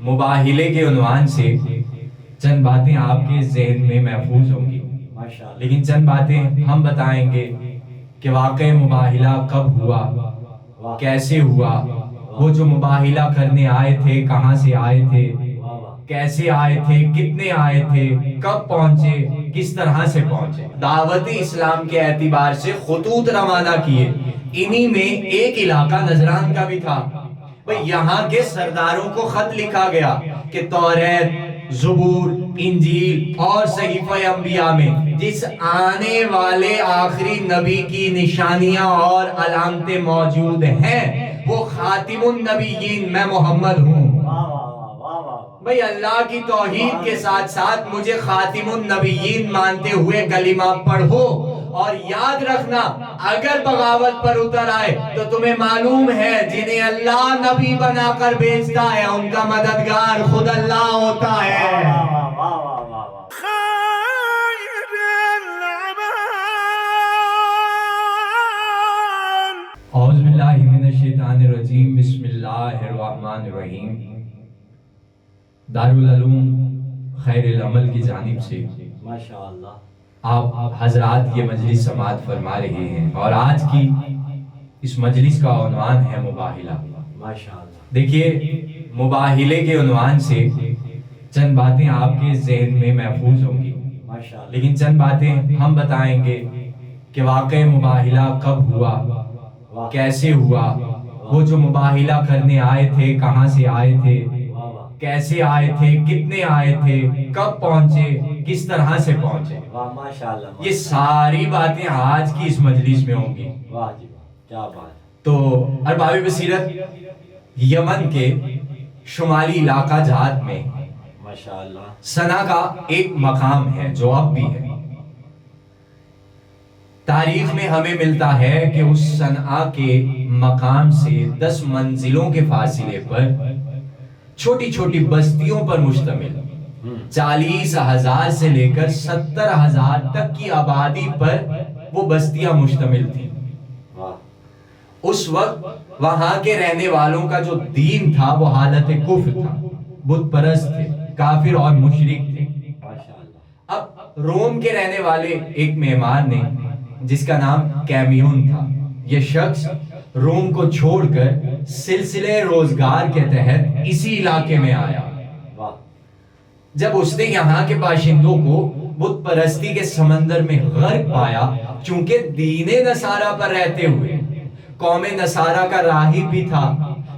مباہلے کے عنوان سے چند باتیں آپ کے ذہن میں محفوظ ہوں گی، لیکن چند باتیں ہم بتائیں گے کہ واقع مباہلہ کب ہوا، کیسے ہوا، وہ جو مباہلہ کرنے آئے تھے کہاں سے آئے تھے، کیسے آئے تھے، کتنے آئے تھے، کب پہنچے، کس طرح سے پہنچے۔ دعوت اسلام کے اعتبار سے خطوط روانہ کیے، انہی میں ایک علاقہ نجران کا بھی تھا۔ بھئی یہاں کے سرداروں کو خط لکھا گیا کہ توریت، زبور، انجیل اور صحیفہ انبیاء میں جس آنے والے آخری نبی کی نشانیاں اور علامتیں موجود ہیں وہ خاتم النبیین میں محمد ہوں۔ بھئی اللہ کی توحید کے ساتھ ساتھ مجھے خاتم النبیین مانتے ہوئے کلمہ پڑھو، اور یاد رکھنا اگر بغاوت پر اتر آئے تو تمہیں معلوم ہے جنہیں اللہ نبی بنا کر بھیجتا ہے ان کا مددگار خود اللہ ہوتا ہے۔ اعوذ باللہ من الشیطان الرجیم، بسم اللہ الرحمن الرحیم۔ دارالعلوم خیر العمل کی جانب سے ماشاءاللہ آپ حضرات یہ مجلس سماعت فرما رہے ہیں، اور آج کی اس مجلس کا عنوان ہے مباہلہ۔ ماشاءاللہ دیکھیے، مباہلے کے عنوان سے چند باتیں آپ کے ذہن میں محفوظ ہوں گی، ماشاءاللہ لیکن چند باتیں ہم بتائیں گے کہ واقع مباہلہ کب ہوا، کیسے ہوا، وہ جو مباہلہ کرنے آئے تھے کہاں سے آئے تھے، کیسے آئے تھے، کتنے آئے تھے، کب پہنچے، کس طرح سے پہنچے۔ ماشاءاللہ یہ ساری باتیں آج کی اس مجلس میں ہوں گی۔ واہ جی واہ، کیا بات۔ تو ارباب بصیرت یمن کے شمالی علاقہ جات میں ماشاءاللہ سنا کا ایک مقام ہے جو اب بھی ہے۔ تاریخ میں ہمیں ملتا ہے کہ اس صنعاء کے مقام سے 10 منزلوں کے فاصلے پر چھوٹی چھوٹی بستیوں پر مشتمل 40,000 سے لے کر 70,000 تک کی آبادی پر وہ بستیاں مشتمل تھیں۔ اس وقت وہاں کے رہنے والوں کا جو دین تھا وہ حالت کفر تھا، بت پرست تھے، کافر اور مشرک تھے۔ اب روم کے رہنے والے ایک معمار نے جس کا نام کیمیون تھا، یہ شخص روم کو چھوڑ کر سلسلے روزگار کے تحت اسی علاقے میں آیا۔ جب اس نے یہاں کے باشندوں کو بت پرستی کے سمندر میں غرق پایا، چونکہ دین نصارہ پر رہتے ہوئے قوم نصارہ کا راہب بھی تھا،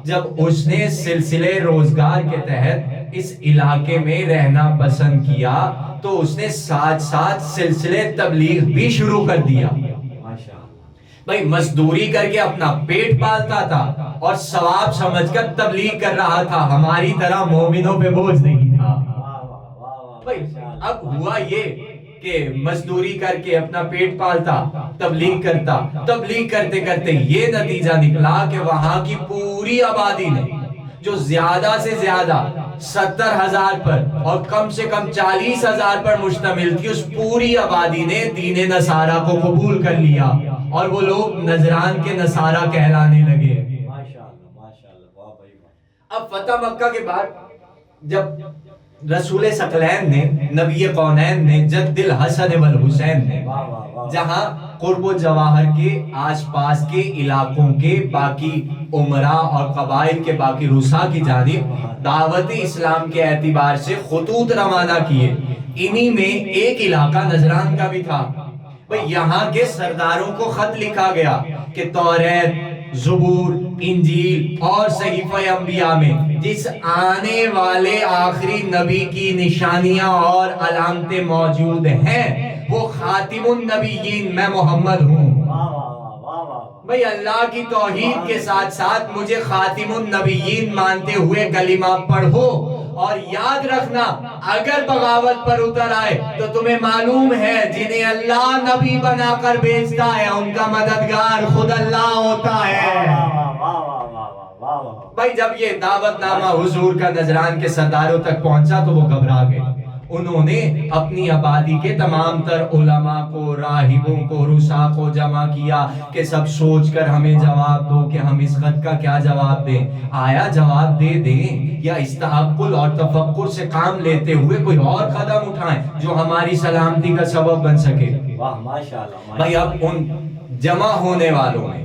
جب اس نے سلسلے روزگار کے تحت اس علاقے میں رہنا پسند کیا تو اس نے ساتھ ساتھ سلسلے تبلیغ بھی شروع کر دیا۔ بھئی مزدوری کر کے اپنا پیٹ پالتا تھا اور ثواب سمجھ کر تبلیغ کر رہا تھا، ہماری طرح مومنوں پہ بوجھ نہیں تھا۔ بھئی اب ہوا یہ کہ مزدوری کر کے اپنا پیٹ پالتا، تبلیغ کرتا، تبلیغ کرتے کرتے یہ نتیجہ نکلا کہ وہاں کی پوری آبادی نے جو زیادہ سے زیادہ 70,000 پر اور کم سے کم 40,000 پر مشتمل تھی، اس پوری آبادی نے دین نصارہ کو قبول کر لیا اور وہ لوگ نجران کے نصارہ کہلانے لگے۔ اب فتح مکہ کے بعد جب رسول ثقلین نے، نبی کونین نے، جد الحسن والحسین نے جہاں قرب و جواہر کے آس پاس کے علاقوں کے باقی عمراء اور قبائل کے باقی رسا کی جانب دعوت اسلام کے اعتبار سے خطوط روانہ کیے، انہی میں ایک علاقہ نجران کا بھی تھا۔ بھئی یہاں کے سرداروں کو خط لکھا گیا کہ توریت، زبور، انجیل اور صحیفہ انبیاء میں جس آنے والے آخری نبی کی نشانیاں اور علامتیں موجود ہیں وہ خاتم النبیین میں محمد ہوں۔ بھئی اللہ کی توحید کے ساتھ ساتھ مجھے خاتم النبیین مانتے ہوئے کلمہ پڑھو، اور یاد رکھنا اگر بغاوت پر اتر آئے تو تمہیں معلوم ہے جنہیں اللہ نبی بنا کر بھیجتا ہے ان کا مددگار خود اللہ ہوتا ہے۔ بھائی جب یہ دعوت نامہ حضور کا نجران کے سرداروں تک پہنچا تو وہ گھبرا گئے، انہوں نے اپنی آبادی کے تمام تر علماء کو، راہبوں کو، رسا کو جمع کیا کہ سب سوچ کر ہمیں جواب دو کہ ہم اس خط کا کیا جواب دیں۔ آیا جواب دے دیں یا استحقل اور تفکر سے کام لیتے ہوئے کوئی اور قدم اٹھائیں جو ہماری سلامتی کا سبب بن سکے؟ واہ ماشاءاللہ۔ بھائی اب ان جمع ہونے والوں میں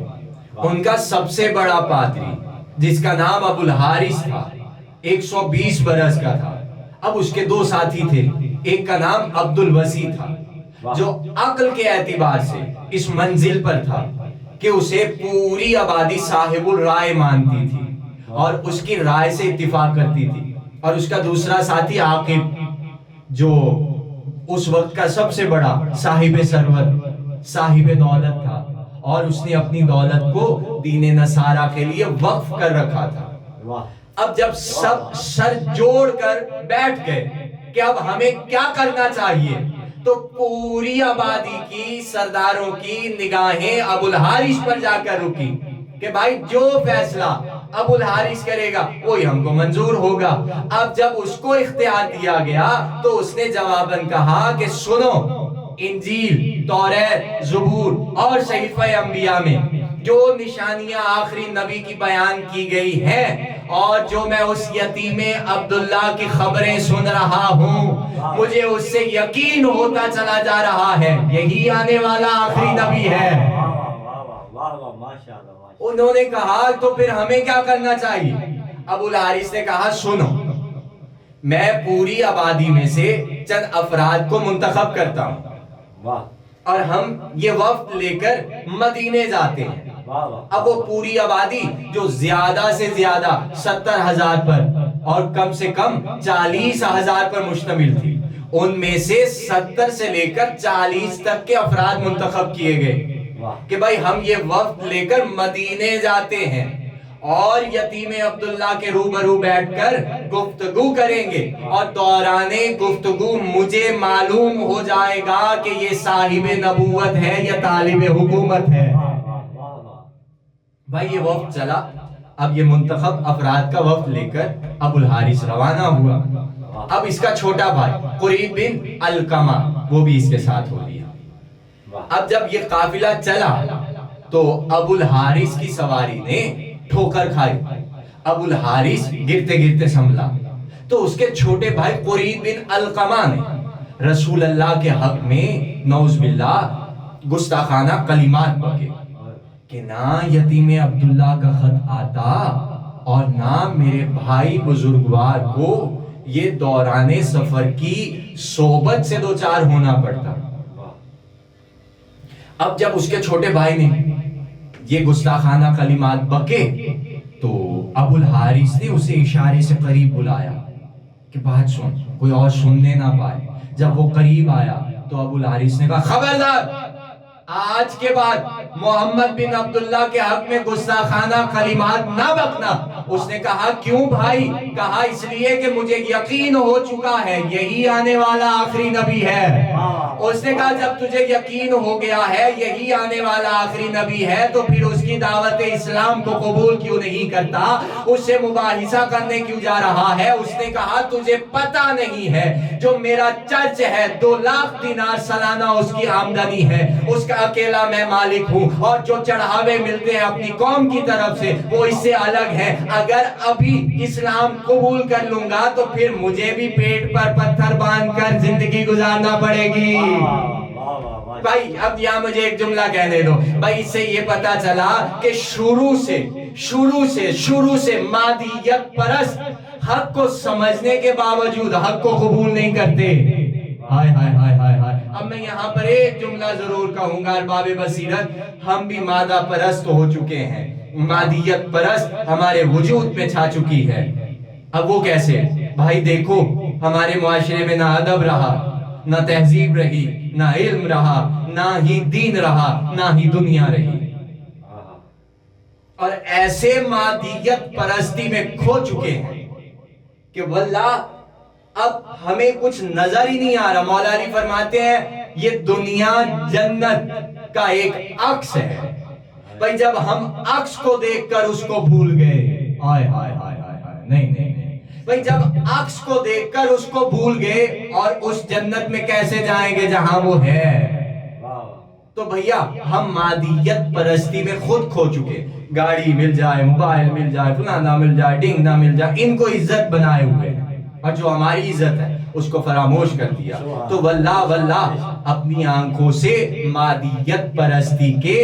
ان کا سب سے بڑا پادری جس کا نام ابو الحارث تھا، 120 برس کا تھا، اب اس کے 2 ساتھی تھے، ایک کا نام عبد الوسیع تھا جو عقل کے اعتبار سے اس منزل پر تھا کہ اسے پوری آبادی صاحب الرائے مانتی تھی اور اس کی رائے سے اتفاق کرتی تھی، اور اس کا دوسرا ساتھی عاقب جو اس وقت کا سب سے بڑا صاحب ثروت، صاحب دولت تھا، اور اس نے اپنی دولت کو دین نصارہ کے لیے وقف کر رکھا تھا۔ اب جب سب سر جوڑ کر بیٹھ گئے کہ اب ہمیں کیا کرنا چاہیے، تو پوری آبادی کی سرداروں کی نگاہیں ابو الحارث پر جا کر رکی کہ بھائی جو فیصلہ ابو الحارث کرے گا وہی ہم کو منظور ہوگا۔ اب جب اس کو اختیار دیا گیا تو اس نے جواباً کہا کہ سنو، انجیل، تورات، زبور اور صحیفہ انبیاء میں جو نشانیاں آخری نبی کی بیان کی گئی ہیں اور جو میں اس یتیم عبداللہ کی خبریں سن رہا ہوں، مجھے اس سے یقین ہوتا چلا جا رہا ہے یہی آنے والا آخری نبی ہے۔ انہوں نے کہا تو پھر ہمیں کیا کرنا چاہیے؟ ابو الحارث نے کہا سنو، میں پوری آبادی میں سے چند افراد کو منتخب کرتا ہوں اور ہم یہ وفد لے کر مدینے جاتے ہیں۔ اب وہ پوری آبادی جو زیادہ سے زیادہ 70,000 پر اور کم سے کم 40,000 پر مشتمل تھی، ان میں سے 70 سے لے کر 40 تک کے افراد منتخب کیے گئے کہ بھائی ہم یہ وفد لے کر مدینے جاتے ہیں اور یتیم عبداللہ کے روبرو بیٹھ کر گفتگو کریں گے، اور دوران گفتگو مجھے معلوم ہو جائے گا کہ یہ صاحب نبوت ہے یا طالب حکومت ہے۔ بھائی یہ وفد چلا، اب یہ منتخب افراد کا وفد لے کر ابو الحارث روانہ ہوا۔ اب اس کا چھوٹا بھائی قریب بن علقمہ وہ بھی اس کے ساتھ ہو گیا۔ اب جب یہ قافلہ چلا تو ابو الحارث کی سواری نے ٹھوکر کھائی، ابو الحارث گرتے گرتے سنبھلا تو اس کے چھوٹے بھائی قریب بن علقمہ نے رسول اللہ کے حق میں نعوذ باللہ گستاخانہ کلمات بکے کہ نہ یتیم عبداللہ کا خط آتا اور نہ میرے بھائی بزرگوار کو یہ دوران سفر کی صحبت سے دوچار ہونا پڑتا۔ اب جب اس کے چھوٹے بھائی نے یہ گستاخانہ کلمات بکے تو ابو الحارث نے اسے اشارے سے قریب بلایا کہ بات سن، کوئی اور سننے نہ پائے۔ جب وہ قریب آیا تو ابو الحارث نے کہا خبردار، آج کے بعد محمد بن عبداللہ کے حق میں گستاخانہ کلمات نہ بکنا۔ اس نے کہا کیوں بھائی؟ کہا اس لیے کہ مجھے یقین ہو چکا ہے یہی آنے والا آخری نبی ہے۔ اس نے کہا جب تجھے یقین ہو گیا ہے یہی آنے والا آخری نبی ہے تو پھر اس کی دعوت اسلام کو قبول کیوں نہیں کرتا، اس سے مباحثہ کرنے کیوں جا رہا ہے؟ اس نے کہا تجھے پتہ نہیں ہے جو میرا چرچ ہے 2 لاکھ دینار سالانہ اس کی آمدنی ہے، اس کا اکیلا میں مالک ہوں، اور جو چڑھاوے ملتے ہیں اپنی قوم کی طرف سے وہ اس سے الگ ہیں۔ اگر ابھی اسلام قبول کر لوں گا تو پھر مجھے بھی پیٹ پر پتھر باندھ کر زندگی گزارنا پڑے گی۔ بھائی اب یہاں مجھے ایک جملہ کہنے دو، بھائی اس سے یہ پتا چلا کہ شروع سے مادیت پرست حق کو سمجھنے کے باوجود حق کو قبول نہیں کرتے۔ ہائے ہائے ہائے ہائے ہائے۔ اب میں یہاں پر ایک جملہ ضرور کہوں گا، ارباب بصیرت ہم بھی مادہ پرست ہو چکے ہیں، مادیت پرست ہمارے وجود میں چھا چکی ہے۔ اب وہ کیسے؟ بھائی دیکھو ہمارے معاشرے میں نہ ادب رہا، نہ تہذیب رہی، نہ علم رہا، نہ ہی دین رہا، نہ ہی دنیا رہی، اور ایسے مادیت پرستی میں کھو چکے ہیں کہ واللہ اب ہمیں کچھ نظر ہی نہیں آ رہا۔ مولا علی فرماتے ہیں یہ دنیا جنت کا ایک عکس ہے۔ بھائی جب ہم عکس کو دیکھ کر اس کو بھول گئے، آئے ہائے ہائے ہائے ہائے، نہیں نہیں نہیں بھائی جب عکس کو دیکھ کر اس کو بھول گئے اور اس جنت میں کیسے جائیں گے جہاں وہ ہے؟ تو بھیا ہم مادیت پرستی میں خود کھو چکے. گاڑی مل جائے، موبائل مل جائے، فلانا مل جائے، ڈنگنا مل جائے، ان کو عزت بنائے ہوئے ہیں، اور جو ہماری عزت ہے اس کو فراموش کر دیا. تو واللہ اپنی آنکھوں سے مادیت پرستی کے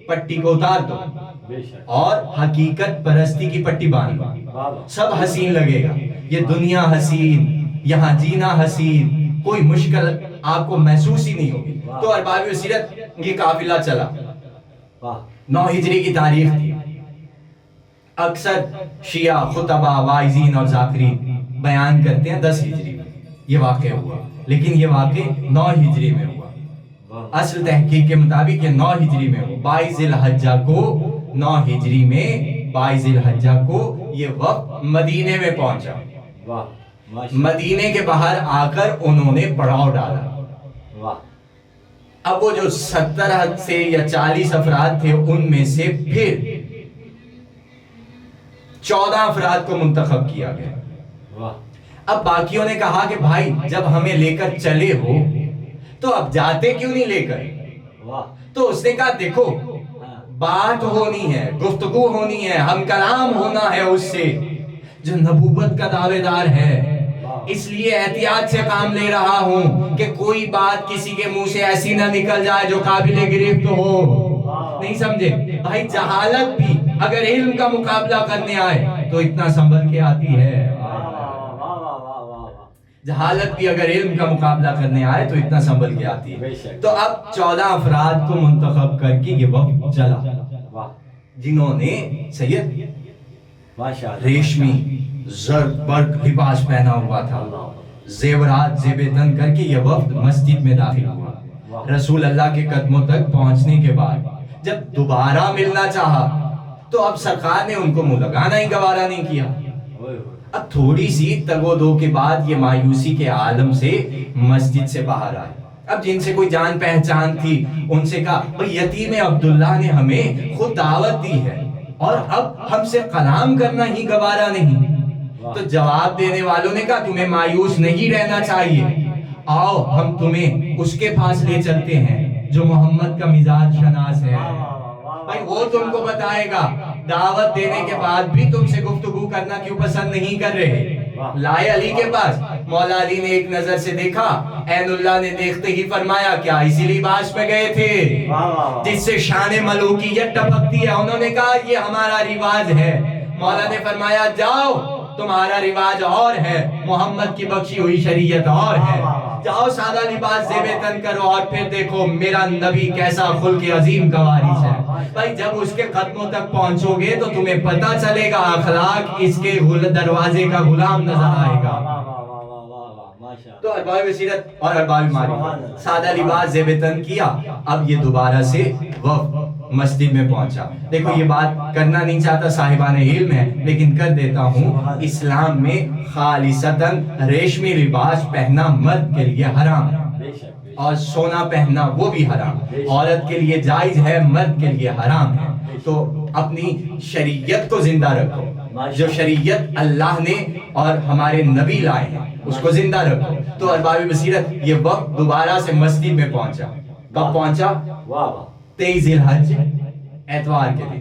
پٹی کو اتار دو اور حقیقت پرستی کی پٹی باندھ دو. سب حسین لگے گا، یہ دنیا حسین، یہاں جینا حسین، کوئی مشکل آپ کو محسوس ہی نہیں ہوگی. تو ارباب بصیرت یہ قافلہ چلا. 9 ہجری کی تاریخ تھی. اکثر شیعہ خطبہ واعظین اور ذاکرین بیان کرتے ہیں 10 ہجری میں یہ واقع ہوا، لیکن یہ واقع 9 ہجری میں ہوا. اصل تحقیق کے مطابق یہ 9 ہجری میں ہوا. 22 ذی الحجہ کو 9 ہجری میں 22 ذی الحجہ کو یہ وقت مدینے میں پہنچا. مدینے کے باہر آ کر انہوں نے پڑاؤ ڈالا. اب وہ جو 70 سے یا 40 افراد تھے ان میں سے پھر 14 افراد کو منتخب کیا گیا. اب باقیوں نے کہا کہ بھائی جب ہمیں لے کر چلے ہو تو اب جاتے کیوں نہیں لے کر؟ تو اس نے کہا دیکھو بات ہونی ہے، گفتگو ہونی ہے، ہم کلام ہونا ہے اس سے جو نبوت کا دعوے دار ہے. اس لیے احتیاط سے کام لے رہا ہوں کہ کوئی بات کسی کے منہ سے ایسی نہ نکل جائے جو قابل گرفت ہو. نہیں سمجھے بھائی؟ جہالت بھی اگر علم کا مقابلہ کرنے آئے تو اتنا سنبھل کے آتی ہے. جہالت بھی اگر علم کا مقابلہ کرنے آئے تو اتنا سنبھل کے آتی ہے. تو اب 14 افراد کو منتخب کر کے یہ وقت چلا جنہوں نے سید ریشمی زرد برق لباس پہنا ہوا تھا، زیورات زیب تن کر کے یہ وفد مسجد میں داخل ہوا. رسول اللہ کے قدموں تک پہنچنے کے بعد جب دوبارہ ملنا چاہا تو اب سرکار نے ان کو منہ لگانا ہی گوارا نہیں کیا. اب تھوڑی سی تگ و دو کے بعد یہ مایوسی کے عالم سے مسجد سے باہر آئے. اب جن سے کوئی جان پہچان تھی ان سے کہا بھئی یتیم عبداللہ نے ہمیں خود دعوت دی ہے اور اب ہم سے کلام کرنا ہی گوارا نہیں. تو جواب دینے والوں نے کہا تمہیں مایوس نہیں رہنا چاہیے، آؤ ہم تمہیں اس کے پاس لے چلتے ہیں جو محمد کا مزاج شناس ہے. بھائی وہ تم کو بتائے گا دعوت دینے کے بعد بھی تم سے گفتگو کرنا کیوں پسند نہیں کر رہے. لائے علی کے پاس. مولا علی نے ایک نظر سے دیکھا، عین اللہ نے دیکھتے ہی فرمایا کیا اسی لباس پہ گئے تھے جس سے شان ملوکیت ٹپکتی ہے؟ انہوں نے کہا یہ ہمارا رواج ہے. مولا نے فرمایا جاؤ تمہارا رواج اور ہے، محمد کی بخشی ہوئی شریعت اور ہے. جاؤ سادہ لباس زیب تن کرو اور پھر دیکھو میرا نبی کیسا خلق عظیم کا وارث ہے. بھائی جب اس کے قدموں تک پہنچو گے تو تمہیں پتہ چلے گا اخلاق اس کے دروازے کا غلام نظر آئے گا. تو ارباب بصیرت اور ارباب معرفت سادہ لباس زیب تن کیا. اب یہ دوبارہ سے وفد مسجد میں پہنچا. دیکھو یہ بات کرنا نہیں چاہتا صاحبان علم ہے لیکن کر دیتا ہوں. اسلام میں خالصتاً ریشمی لباس پہننا مرد کے لیے حرام ہے اور سونا پہننا وہ بھی حرام. عورت کے لیے جائز ہے، مرد کے لیے حرام ہے. تو اپنی شریعت کو زندہ رکھو، جو شریعت اللہ نے اور ہمارے نبی لائے ہیں اس کو زندہ رکھو. تو ارباب بصیرت یہ وقت دوبارہ سے مسجد میں پہنچا. کب پہنچا؟ 23 ذی الحجہ اتوار کے دن.